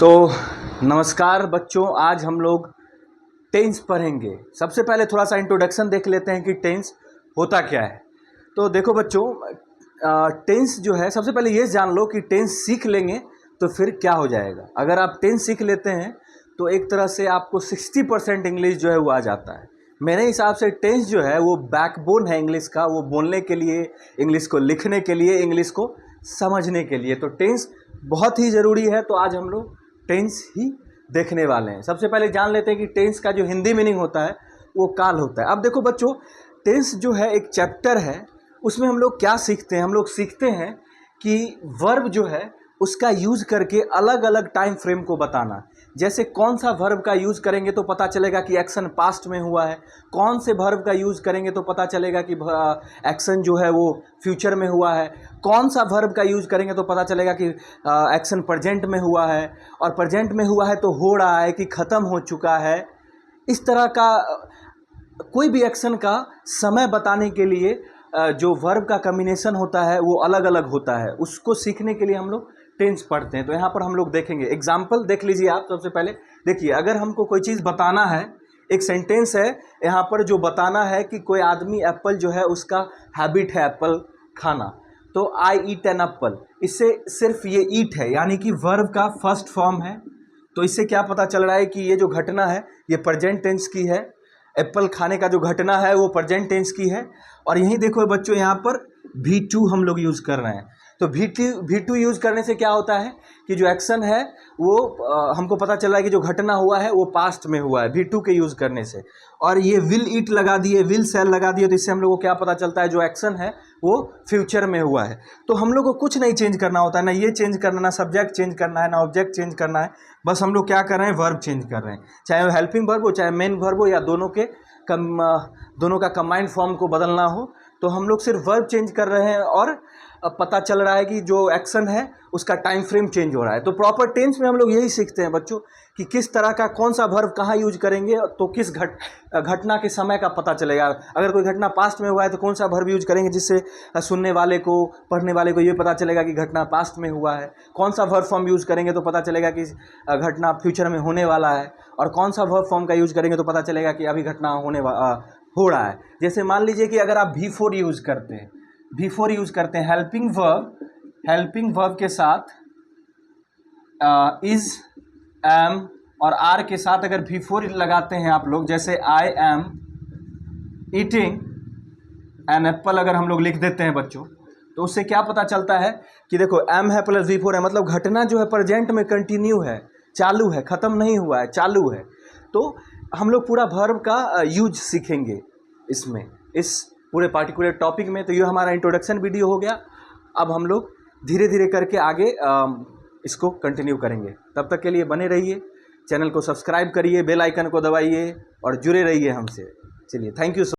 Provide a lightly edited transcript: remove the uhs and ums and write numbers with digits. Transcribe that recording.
तो नमस्कार बच्चों, आज हम लोग टेंस पढ़ेंगे। सबसे पहले थोड़ा सा इंट्रोडक्शन देख लेते हैं कि टेंस होता क्या है। तो देखो बच्चों, टेंस जो है, सबसे पहले ये जान लो कि टेंस सीख लेंगे तो फिर क्या हो जाएगा। अगर आप टेंस सीख लेते हैं तो एक तरह से आपको 60% इंग्लिश जो है वो आ जाता है। मेरे हिसाब से टेंस जो है वो बैकबोन है इंग्लिश का, वो बोलने के लिए, इंग्लिश को लिखने के लिए, इंग्लिश को समझने के लिए। तो टेंस बहुत ही ज़रूरी है। तो आज हम लोग टेंस ही देखने वाले हैं। सबसे पहले जान लेते हैं कि टेंस का जो हिंदी मीनिंग होता है वो काल होता है। अब देखो बच्चों, टेंस जो है एक चैप्टर है, उसमें हम लोग क्या सीखते हैं। हम लोग सीखते हैं कि वर्ब जो है उसका यूज़ करके अलग अलग टाइम फ्रेम को बताना। जैसे कौन सा वर्ब का यूज़ करेंगे तो पता चलेगा कि एक्शन पास्ट में हुआ है, कौन से वर्ब का यूज़ करेंगे तो पता चलेगा कि एक्शन जो है वो फ्यूचर में हुआ है, कौन सा वर्ब का यूज़ करेंगे तो पता चलेगा कि एक्शन प्रेजेंट में हुआ है, और प्रेजेंट में हुआ है तो हो रहा है कि ख़त्म हो चुका है। इस तरह का कोई भी एक्शन का समय बताने के लिए जो वर्ब का कम्बिनेशन होता है वो अलग अलग होता है। उसको सीखने के लिए हम लोग टेंस पढ़ते हैं। तो यहाँ पर हम लोग देखेंगे एग्जाम्पल देख लीजिए आप। सबसे पहले देखिए, अगर हमको कोई चीज़ बताना है, एक सेंटेंस है यहाँ पर जो बताना है कि कोई आदमी एप्पल जो है उसका हैबिट है एप्पल खाना, तो आई ईट एन एप्पल। इससे सिर्फ ये ईट है यानी कि वर्ब का फर्स्ट फॉर्म है। तो इससे क्या पता चल रहा है कि ये जो घटना है ये प्रेजेंट टेंस की है। एप्पल खाने का जो घटना है वो प्रेजेंट टेंस की है। और यहीं देखो बच्चों, यहाँ पर V2 हम लोग यूज़ कर रहे हैं। तो V2 यूज़ करने से क्या होता है कि जो एक्शन है वो हमको पता चल रहा है कि जो घटना हुआ है वो पास्ट में हुआ है V2 के यूज़ करने से। और ये विल ईट लगा दिए, विल सेल लगा दिए, तो इससे हम लोग को क्या पता चलता है, जो एक्शन है वो फ्यूचर में हुआ है। तो हम लोग को कुछ नहीं चेंज करना होता है, ना ये चेंज करना, ना सब्जेक्ट चेंज करना है, ना ऑब्जेक्ट चेंज करना है। बस हम लोग क्या कर रहे हैं, वर्ब चेंज कर रहे हैं। चाहे वो हेल्पिंग वर्ब हो, चाहे मेन वर्ब हो, या दोनों का कंबाइंड फॉर्म को बदलना हो, तो हम लोग सिर्फ वर्ब चेंज कर रहे हैं और पता चल रहा है कि जो एक्शन है उसका टाइम फ्रेम चेंज हो रहा है। तो प्रॉपर टेंस में हम लोग यही सीखते हैं बच्चों कि किस तरह का कौन सा वर्ब कहाँ यूज करेंगे तो किस घटना के समय का पता चलेगा। अगर कोई घटना पास्ट में हुआ है तो कौन सा वर्ब यूज करेंगे जिससे सुनने वाले को, पढ़ने वाले को ये पता चलेगा कि घटना पास्ट में हुआ है। कौन सा वर्ब फॉर्म यूज करेंगे तो पता चलेगा कि घटना फ्यूचर में होने वाला है। और कौन सा वर्ब फॉर्म का यूज करेंगे तो पता चलेगा कि अभी घटना हो रहा है। जैसे मान लीजिए कि अगर आप V4 यूज करते हैं, हेल्पिंग वर्ब के साथ इज, एम और आर के साथ अगर V4 लगाते हैं आप लोग, जैसे I am eating an apple अगर हम लोग लिख देते हैं बच्चों, तो उससे क्या पता चलता है कि देखो एम है प्लस V4 है, मतलब घटना जो है प्रेजेंट में कंटिन्यू है, चालू है, ख़त्म नहीं हुआ है, चालू है। तो हम लोग पूरा वर्ब का यूज सीखेंगे इसमें, इस पूरे पार्टिकुलर टॉपिक में। तो ये हमारा इंट्रोडक्शन वीडियो हो गया। अब हम लोग धीरे धीरे करके आगे इसको कंटिन्यू करेंगे। तब तक के लिए बने रहिए, चैनल को सब्सक्राइब करिए, बेल आइकन को दबाइए और जुड़े रहिए हमसे। चलिए, थैंक यू।